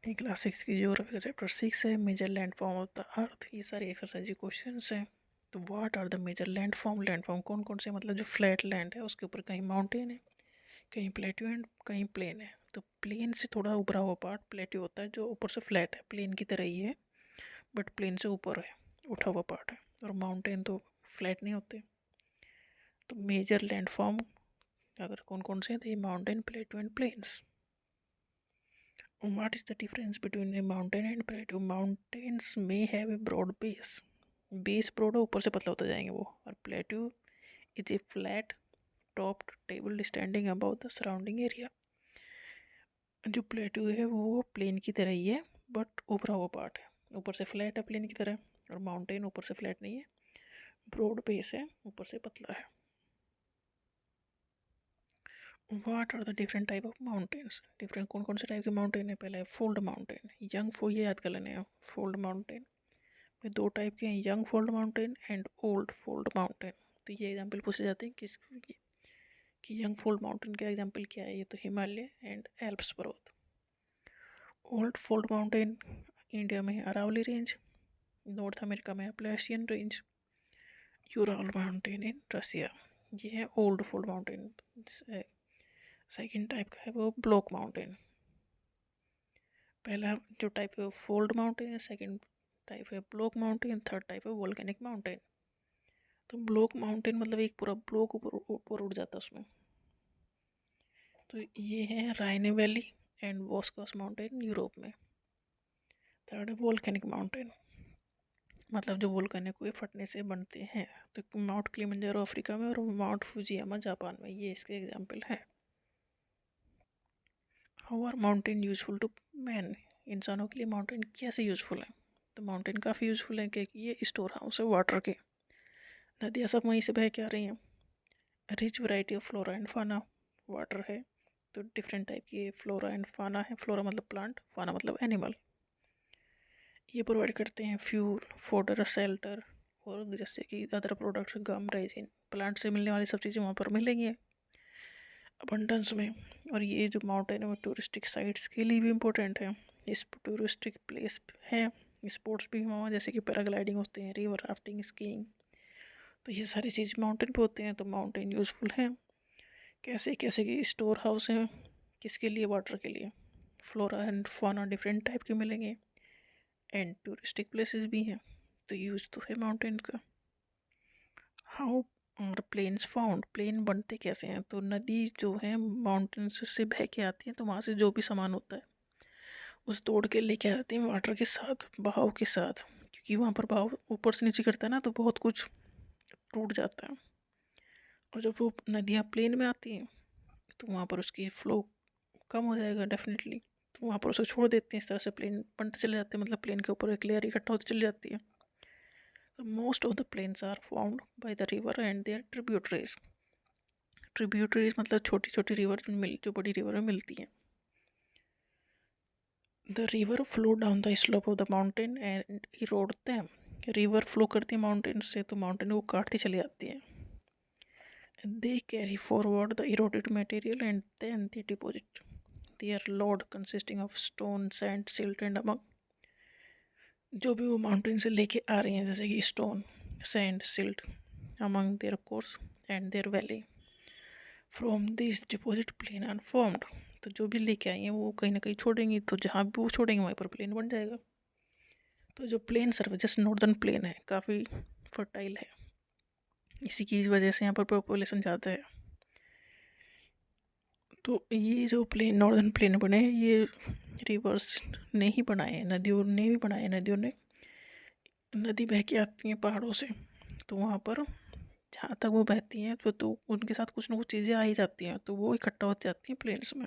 ये क्लास 6 की ज्योग्राफी का चैप्टर 6 है, major land form of the earth. ये सारे एक्सरसाइज क्वेश्चन हैं। तो what are the major land form कौन कौन से, मतलब जो फ्लैट लैंड है उसके ऊपर कहीं माउंटेन है, कहीं प्लेट्यू एंड कहीं प्लेन है। तो प्लेन से थोड़ा ऊपरा हुआ पार्ट प्लेट्यू होता है, जो ऊपर से फ्लैट है, प्लेन की तरह ही है बट प्लेन से ऊपर है, उठा हुआ पार्ट है। और माउंटेन तो फ्लैट नहीं होते। तो मेजर लैंड फॉर्म अगर कौन कौन से हैं, तो ये mountain, plateau and plains. What is the difference between a mountain and plateau? Mountains may have a broad base. Base broad है, ऊपर से पतला होता जाएंगे वो। और plateau is a flat topped table standing above the surrounding area. जो plateau है वो प्लेन की तरह ही है बट ऊपरा हुआ पार्ट है, ऊपर से फ्लैट है प्लेन की तरह। और माउंटेन ऊपर से फ्लैट नहीं है, ब्रॉड बेस है, ऊपर से पतला है। What are the different type of mountains? Different कौन कौन से टाइप के माउंटेन है? पहले है फोल्ड माउंटेन, यंग फोल्ड, ये याद कर लेने हैं। फोल्ड माउंटेन में दो टाइप के हैं, young fold mountain and old fold mountain. तो ये एग्जांपल पूछे जाते हैं किस कि यंग फोल्ड माउंटेन का एग्जांपल क्या है? ये तो हिमालय एंड एल्प्स पर्वत। ओल्ड फोल्ड माउंटेन इंडिया में अरावली रेंज, नॉर्थ अमेरिका में अपलाचियन रेंज, यूराल माउंटेन इन रसिया। ये है old fold mountain. Second type का है वो ब्लॉक माउंटेन। पहला जो टाइप है फोल्ड माउंटेन है, सेकेंड टाइप है ब्लॉक माउंटेन, थर्ड टाइप है वोल्केनिक माउंटेन। तो ब्लॉक माउंटेन मतलब एक पूरा ब्लॉक ऊपर ऊपर उठ जाता है उसमें। तो ये है राइने वैली एंड वॉस्कस माउंटेन यूरोप में। थर्ड है वोल्केनिक माउंटेन, मतलब जो वोल्केनिक के फटने से बनते हैं। तो माउंट किलिमंजारो अफ्रीका में और माउंट फुजियामा जापान में, ये इसके एग्जाम्पल है। How are mountain useful to man? इंसानों के लिए माउंटेन कैसे यूजफुल है? तो माउंटेन काफ़ी यूजफुल है क्योंकि ये स्टोर हाउस है वाटर के। नदियाँ सब वहीं से बह के आ रही हैं। Rich variety of flora and फाना, वाटर है तो डिफरेंट टाइप की फ्लोरा एंड फाना है। फ्लोरा मतलब प्लांट, फाना मतलब एनिमल। ये प्रोवाइड करते हैं फ्यूल, फोडर, शेल्टर और जैसे कि अदर प्रोडक्ट्स, गम, रेजिन। प्लांट से मिलने वाली सब चीज़ें वहाँ पर मिलेंगी अबंडेंस में। और ये जो माउंटेन है वो टूरिस्टिक साइट्स के लिए भी इम्पोर्टेंट है। इस टूरिस्टिक प्लेस है, स्पोर्ट्स भी वहाँ जैसे कि पैराग्लाइडिंग होते हैं, रिवर राफ्टिंग, स्कीइंग। तो ये सारी चीज़ माउंटेन पे होते हैं। तो माउंटेन यूज़फुल है। कैसे कैसे कि स्टोर हाउस है, किसके लिए? वाटर के लिए। फ्लोरा एंड फाना डिफरेंट टाइप के मिलेंगे एंड टूरिस्टिक प्लेसेस भी हैं। तो यूज़ तो है माउंटेन का। हाउ और प्लेन्स फाउंड? प्लेन बनते कैसे हैं? तो नदी जो है माउंटेन से बह के आती है, तो वहाँ से जो भी सामान होता है उस तोड़ के लेके आते हैं वाटर के साथ, बहाव के साथ। क्योंकि वहाँ पर बहाव ऊपर से नीचे करता है ना, तो बहुत कुछ टूट जाता है। और जब वो नदियाँ प्लेन में आती हैं तो वहाँ पर उसकी फ्लो कम हो जाएगा डेफिनेटली। तो वहाँ पर उसे छोड़ देते हैं, इस तरह से प्लेन बनते चले जाते हैं, मतलब प्लेन के ऊपर एक लेयर इकट्ठा होती चली जाती है। तो most of the plains are found by the river and their tributaries. Tributaries मतलब छोटी छोटी रिवर जो बड़ी रिवर में मिलती हैं। The river flow down the slope of the mountain and Erode them. River flow करती है माउंटेन से, तो माउंटेन को काटती चली जाती है। They carry forward the eroded material and then they deposit their load consisting of stone, sand, silt and among। जो भी वो माउंटेन से लेके आ रही हैं जैसे कि stone, sand, silt, among their course and their valley from these deposit plain are formed। तो जो भी लेके आई हैं वो कहीं ना कहीं छोड़ेंगी, तो जहाँ भी वो छोड़ेंगे वहीं पर प्लेन बन जाएगा। तो जो प्लेन सर्फेस जैसे नॉर्दर्न प्लेन है काफ़ी फर्टाइल है, इसी की वजह से यहाँ पर पॉपुलेशन ज़्यादा है। तो ये जो प्लेन नॉर्दर्न प्लेन बने हैं ये रिवर्स ने ही बनाए हैं, नदियों ने भी बनाए हैं। नदियों ने, नदी बह के आती हैं पहाड़ों से, तो वहाँ पर जहाँ तक वो बहती हैं तो उनके साथ कुछ ना कुछ चीज़ें आ ही जाती हैं, तो वो इकट्ठा हो जाती हैं प्लेन्स में।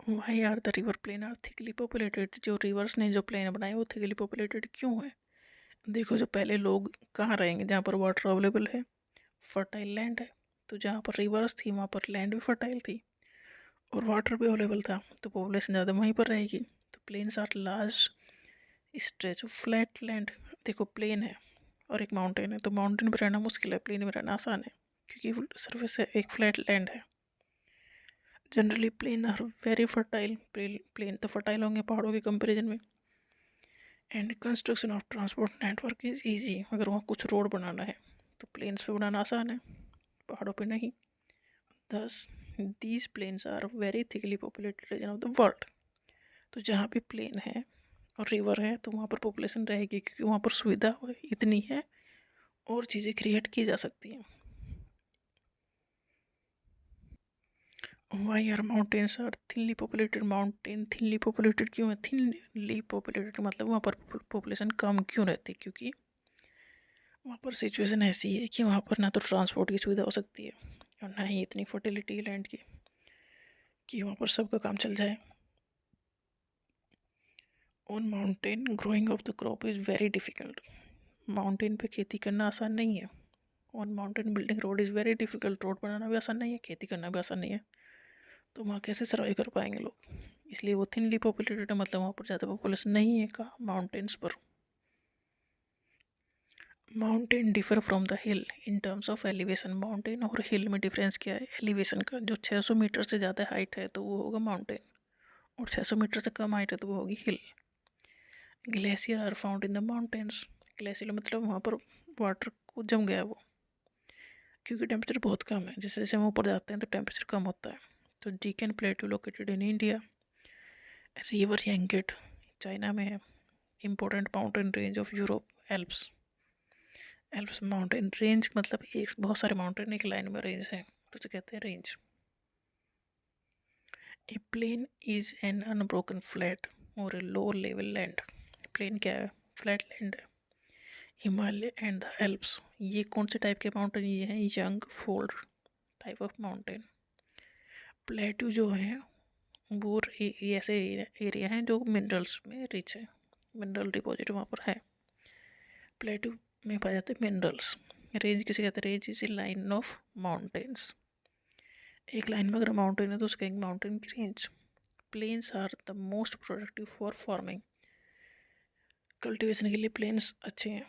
Why are the river plain are thickly populated? जो रिवर्स ने जो प्लेन बनाए वो थिकली पॉपुलेटेड क्यों है? देखो, जो पहले लोग कहाँ रहेंगे? जहाँ पर वाटर अवेलेबल है, फर्टाइल लैंड है। तो जहाँ पर रिवर्स थी वहाँ पर लैंड भी फर्टाइल थी और वाटर भी अवेलेबल था, तो पॉपुलेशन ज़्यादा वहीं पर रहेगी। तो plains are large stretch of flat land. देखो, प्लेन है और एक माउंटेन है, तो माउंटेन में रहना मुश्किल है, प्लेन में रहना आसान है क्योंकि सरफेस है, एक फ्लैट लैंड है। Generally plain are very fertile, plain तो फर्टाइल होंगे पहाड़ों के कंपेरिजन में। And construction of transport network is easy. अगर वहाँ कुछ रोड बनाना है तो प्लेन्स पे बनाना आसान है, पहाड़ों पे नहीं। Thus these plains are very thickly populated region of the world. तो जहाँ भी प्लेन है और रिवर है तो वहाँ पर पॉपुलेशन रहेगी, क्योंकि वहाँ पर सुविधा इतनी है और चीज़ें क्रिएट की जा सकती हैं। Why are mountains are thinly populated? Mountain thinly populated क्यों है? थिनली पॉपुलेटेड मतलब वहाँ पर पॉपुलेशन कम क्यों रहती? क्योंकि वहाँ पर सिचुएशन ऐसी है कि वहाँ पर ना तो ट्रांसपोर्ट की सुविधा हो सकती है और ना ही इतनी फर्टिलिटी लैंड की कि वहाँ पर सबका काम चल जाए। On mountain growing of the crop is very difficult. Mountain पे खेती करना आसान नहीं है। On mountain building road is very difficult. Road बनाना भी आसान नहीं है, खेती करना भी आसान नहीं है। तो वहाँ कैसे सर्वाइव कर पाएंगे लोग? इसलिए वो थिनली पॉपुलेटेड है, मतलब वहाँ पर ज़्यादा पॉपुलेशन नहीं है का माउंटेन्स पर। Mountain differ from the hill in terms of elevation. Mountain और हिल में डिफरेंस क्या है? एलिवेशन का। जो 600 मीटर से ज़्यादा हाइट है तो वो होगा माउंटेन, और 600 मीटर से कम हाइट है तो वो होगी hill. Glacier are found in the mountains. Glacier मतलब वहाँ पर वाटर को जम गया वो, क्योंकि टेम्परेचर बहुत कम है। जैसे जैसे हम ऊपर जाते हैं तो टेम्परेचर कम होता है। तो Deccan plateau located in India. River Yangtze China में है। Important mountain range of Europe Alps. Alps mountain range मतलब एक बहुत सारे माउंटेन एक लाइन में रेंज है तो उसे कहते हैं range. A plain is an unbroken flat or a low level land. Plain क्या है? फ्लैट लैंड है। हिमालय एंड द एल्प्स, ये कौन से टाइप के माउंटेन? ये हैं young fold type of mountain. Plateau जो है वो ऐसे एरिया हैं जो मिनरल्स में रिच है, मिनरल डिपॉजिट वहाँ पर है। प्लेट्यू में पाए जाते हैं मिनरल्स। रेंज किसे कहते हैं? Range is a line of mountains. एक लाइन में अगर माउंटेन है तो उसके माउंटेन की range. Plains are the most productive for farming. Cultivation के लिए प्लेन्स अच्छे हैं।